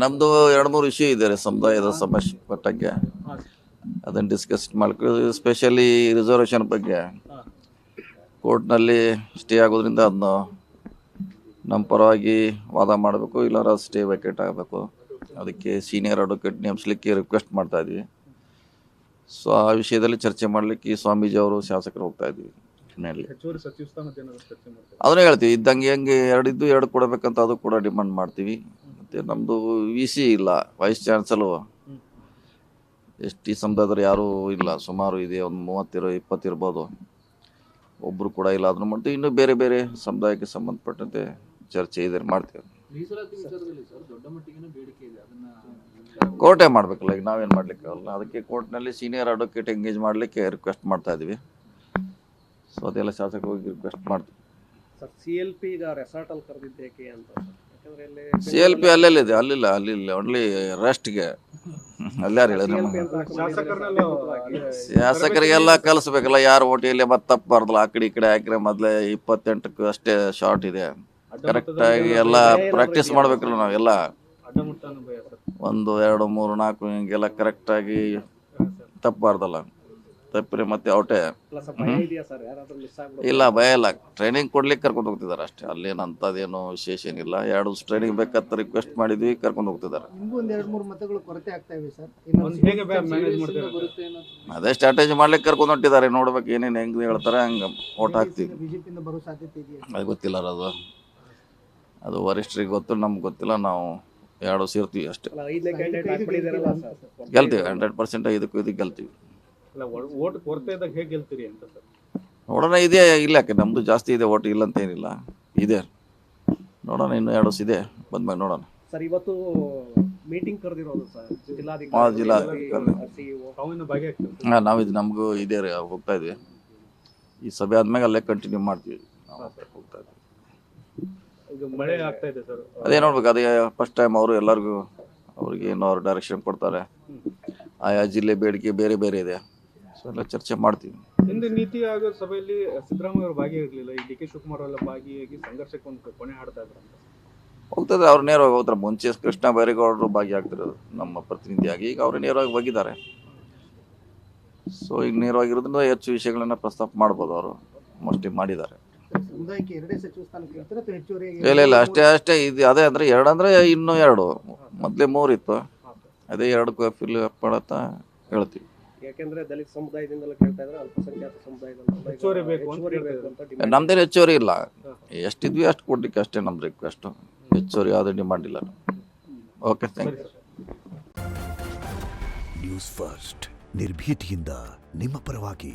ನಮ್ಮದು 2-3 ಇಶ್ಯೂ ಇದೆ ಸಮುದಾಯದ ಸಮಸ್ಯೆ ಪಟ್ಟಂಗೆ, ಅದನ್ನು ಡಿಸ್ಕಸ್ ಮಾಡ್ಕೊಳ್ಳಿ. ಸ್ಪೆಷಲಿ ರಿಸರ್ವೇಷನ್ ಬಗ್ಗೆ ಕೋರ್ಟ್ನಲ್ಲಿ ಸ್ಟೇ ಆಗೋದ್ರಿಂದ ಅದನ್ನು ನಮ್ಮ ಪರವಾಗಿ ವಾದ ಮಾಡಬೇಕು, ಇಲ್ಲಾರ ಸ್ಟೇ ವೇಕೇಟ್ ಆಗಬೇಕು. ಅದಕ್ಕೆ ಸೀನಿಯರ್ ಅಡ್ವೊಕೇಟ್ ನೇಮಿಸ್ಲಿಕ್ಕೆ ರಿಕ್ವೆಸ್ಟ್ ಮಾಡ್ತಾ ಇದ್ವಿ. ಸೊ ಆ ವಿಷಯದಲ್ಲಿ ಚರ್ಚೆ ಮಾಡಲಿಕ್ಕೆ ಸ್ವಾಮೀಜಿ ಅವರು ಶಾಸಕರು ಹೋಗ್ತಾ ಇದ್ವಿ. ಅದನ್ನೇ ಹೇಳ್ತೀವಿ, ಇದ್ದಂಗೆ ಹೆಂಗೆ 2 ಇದ್ದು 2 ಕೊಡಬೇಕಂತ ಅದು ಕೂಡ ಡಿಮಾಂಡ್ ಮಾಡ್ತೀವಿ. ಮತ್ತು ನಮ್ಮದು VC ಇಲ್ಲ, ವೈಸ್ ಚಾನ್ಸಲು ST ಸಮುದಾಯದವ್ರು ಯಾರೂ ಇಲ್ಲ, ಸುಮಾರು ಇದೆ, ಒಂದು 30-20 ಇರ್ಬೋದು, ಒಬ್ಬರು ಕೂಡ ಇಲ್ಲ. ಅದನ್ನು ಮಾಡ್ತೀವಿ. ಇನ್ನೂ ಬೇರೆ ಬೇರೆ ಸಮುದಾಯಕ್ಕೆ ಸಂಬಂಧಪಟ್ಟಂತೆ ಚರ್ಚೆ ಇದೆ ಮಾಡ್ತೀವಿ. ಕೋರ್ಟೇ ಮಾಡಬೇಕಲ್ಲ, ಈಗ ನಾವೇನು ಮಾಡಲಿಕ್ಕಾಗಲ್ಲ. ಅದಕ್ಕೆ ಕೋರ್ಟ್ನಲ್ಲಿ ಸೀನಿಯರ್ ಅಡ್ವೊಕೇಟ್ ಎಂಗೇಜ್ ಮಾಡಲಿಕ್ಕೆ ರಿಕ್ವೆಸ್ಟ್ ಮಾಡ್ತಾ ಇದ್ವಿ. ಸೊ ಅದೆಲ್ಲ ಶಾಸಕರು ಹೋಗಿ ರಿಕ್ವೆಸ್ಟ್ ಮಾಡ್ತೀವಿ. CLP ಈಗ ರೆಸಾರ್ಟ್ ಅಲ್ಲಿ ಕರೆದಿದ್ದೇಕೆ ಅಂತ? CLP ಅಲ್ಲೆಲ್ಲಿದೆ, ಅಲ್ಲಿಲ್ಲ ಓನ್ಲಿ ರೆಸ್ಟ್ಗೆ. ಅಲ್ಲಾರು ಹೇಳಿದ್ರೆ ಶಾಸಕರಿಗೆಲ್ಲ ಕಲಿಸ್ಬೇಕಲ್ಲ, ಯಾರು ಓಟಿಯಲ್ಲಿ ಮತ್ತೆ ತಪ್ಪಬಾರ್ದಲ್ಲ. ಆ ಕಡೆ ಈ ಕಡೆ ಹಾಕಿದ್ರೆ ಮೊದಲೇ 28ಕ್ಕೂ ಅಷ್ಟೇ ಶಾರ್ಟ್ ಇದೆ. ಕರೆಕ್ಟಾಗಿ ಎಲ್ಲ ಪ್ರಾಕ್ಟೀಸ್ ಮಾಡಬೇಕಲ್ಲ ನಾವೆಲ್ಲ. 1, 2, 3, 4 ಹಿಂಗೆಲ್ಲ ಕರೆಕ್ಟಾಗಿ ತಪ್ಪಬಾರ್ದಲ್ಲ. ತಪ್ಪಿರಿ ಮತ್ತೆ ಔಟೇ. ಇಲ್ಲ, ಭಯ ಇಲ್ಲ. ಟ್ರೈನಿಂಗ್ ಕೊಡ್ಲಿಕ್ಕೆ ಕರ್ಕೊಂಡು ಹೋಗ್ತಿದ್ದಾರೆ ಅಷ್ಟೇ. ಅಲ್ಲೇನು ಅಂಥದ್ದೇನು ವಿಶೇಷ ಏನಿಲ್ಲ. 2 ಟ್ರೈನಿಂಗ್ ಬೇಕಂತ ರಿಕ್ವೆಸ್ಟ್ ಮಾಡಿದ್ವಿ, ಕರ್ಕೊಂಡು ಹೋಗ್ತಿದ್ದಾರೆ. ಅದೇ ಸ್ಟ್ರಾಟಜಿ ಮಾಡ್ಲಿಕ್ಕೆ ಕರ್ಕೊಂಡು ಹೊಂಟಿದ್ದಾರೆ. ನೋಡ್ಬೇಕು ಏನೇನು ಹೆಂಗೆ ಹೇಳ್ತಾರೆ ಹಂಗೆ ಓಟ್ ಹಾಕ್ತೀವಿ. ಅದು ಗೊತ್ತಿಲ್ಲ, ಅದು ವರಿಷ್ಠರಿಗೆ ಗೊತ್ತು, ನಮ್ಗೆ ಗೊತ್ತಿಲ್ಲ. ನಾವು 2 ಸೇರ್ತೀವಿ ಅಷ್ಟೇ. ಗೆಲ್ತೀವಿ 100%. ಇದಕ್ಕೂ ಗೆಲ್ತೀವಿ. ನೋಡೋಣ, ಇದೆ ಇಲ್ಲ, ಯಾಕೆ ನಮ್ಮದು ಜಾಸ್ತಿ ಇದೆ ಓಟ್, ಇಲ್ಲ ಅಂತ ಏನಿಲ್ಲ, ಇದೆ. ನೋಡೋಣ, ಇನ್ನೂ 2 ಇದೆ, ಬಂದ್ಮೇಲೆ ನೋಡೋಣ. ಸರ್, ಇವತ್ತು ಮೀಟಿಂಗ್ ಕರೆದಿರೋದು ಸರ್ ಜಿಲ್ಲಾಧಿಕಾರಿ. ನಾವಿದು ನಮಗೂ ಇದೆ, ಹೋಗ್ತಾ ಇದ್ವಿ. ಈ ಸಭೆ ಆದ್ಮೇಲೆ ಅಲ್ಲೇ ಕಂಟಿನ್ಯೂ ಮಾಡ್ತೀವಿ. ಹೋಗ್ತಾ ಇದ್ವಿ. ಮಳೆ ಆಗ್ತಾ ಇದೆ ಸರ್, ಅದೇ ನೋಡ್ಬೇಕು. ಅದೇ ಫಸ್ಟ್ ಟೈಮ್ ಅವರು ಎಲ್ಲರಿಗೂ ಅವ್ರಿಗೆ ಏನೋ ಅವ್ರು ಡೈರೆಕ್ಷನ್ ಕೊಡ್ತಾರೆ. ಆಯಾ ಜಿಲ್ಲೆ ಬೇಡಿಕೆ ಬೇರೆ ಬೇರೆ ಇದೆ. ಸೊ ಎಲ್ಲ ಚರ್ಚೆ ಮಾಡ್ತೀವಿ. ಹಿಂದೆ ನೀತಿ ಆಯೋಗದ ಸಭೆಯಲ್ಲಿ ಸಿದ್ದರಾಮಯ್ಯ ಅವರು ಭಾಗಿಯಾಗಲಿಲ್ಲ. ಈ DK ಶಿವಕುಮಾರ್ ಎಲ್ಲ ಭಾಗಿಯಾಗಿ ಸಂಘರ್ಷಕ್ಕೆ ಒಂದು ಕೊನೆ ಹಾಡ್ತಾ ಇದ್ರು ಅಂತ ಹೋಗ್ತದೆ. ಅವ್ರು ನೇರವಾಗಿ ಹೋಗ್ತಾರೆ. ಮುಂಚೆ ಕೃಷ್ಣ ಬೈರೇಗೌಡರು ಭಾಗಿಯಾಗ್ತಿರೋದು ನಮ್ಮ ಪ್ರತಿನಿಧಿಯಾಗಿ, ಈಗ ಅವರು ನೇರವಾಗಿ ಹೋಗಿದ್ದಾರೆ. ಸೊ ಈಗ ನೇರವಾಗಿರೋದ್ರಿಂದ ಹೆಚ್ಚು ವಿಷಯಗಳನ್ನ ಪ್ರಸ್ತಾಪ ಮಾಡ್ಬೋದು. ಅವರು ಮೋಸ್ಟ್ಲಿ ಮಾಡಿದ್ದಾರೆ. ಇಲ್ಲ ಅಷ್ಟೇ ಇದು. ಅದೇ ಅಂದ್ರೆ 2 ಅಂದ್ರೆ ಇನ್ನೂ 2, ಮೊದಲೇ 3 ಇತ್ತು. ಅದೇ 2 ಫಿಲ್ ಅಪ್ ಮಾಡತ್ತ ಹೇಳ್ತೀವಿ. ಯಾಕೆಂದ್ರೆ ದಲಿತ ಸಮುದಾಯದಿಂದಲೂ ಕೇಳ್ತಾ ಇದ್ರೆ ಅಲ್ಪಸಂಖ್ಯಾತ ಸಮುದಾಯದಿಂದ ನಮ್ದೇನು ಹೆಚ್ಚುವರಿ ಇಲ್ಲ. ಎಷ್ಟಿದ್ವಿ ಅಷ್ಟು ಕೊಡ್ಲಿಕ್ಕೆ ಅಷ್ಟೇ ನಮ್ಮ ರಿಕ್ವೆಸ್ಟ್. ಹೆಚ್ಚುವರಿ ಯಾವುದೇ ಡಿಮಾಂಡ್ ಇಲ್ಲ. Okay, thank you. News first, ನಿರ್ಭೀತಿಯಿಂದ ನಿಮ್ಮ ಪರವಾಗಿ.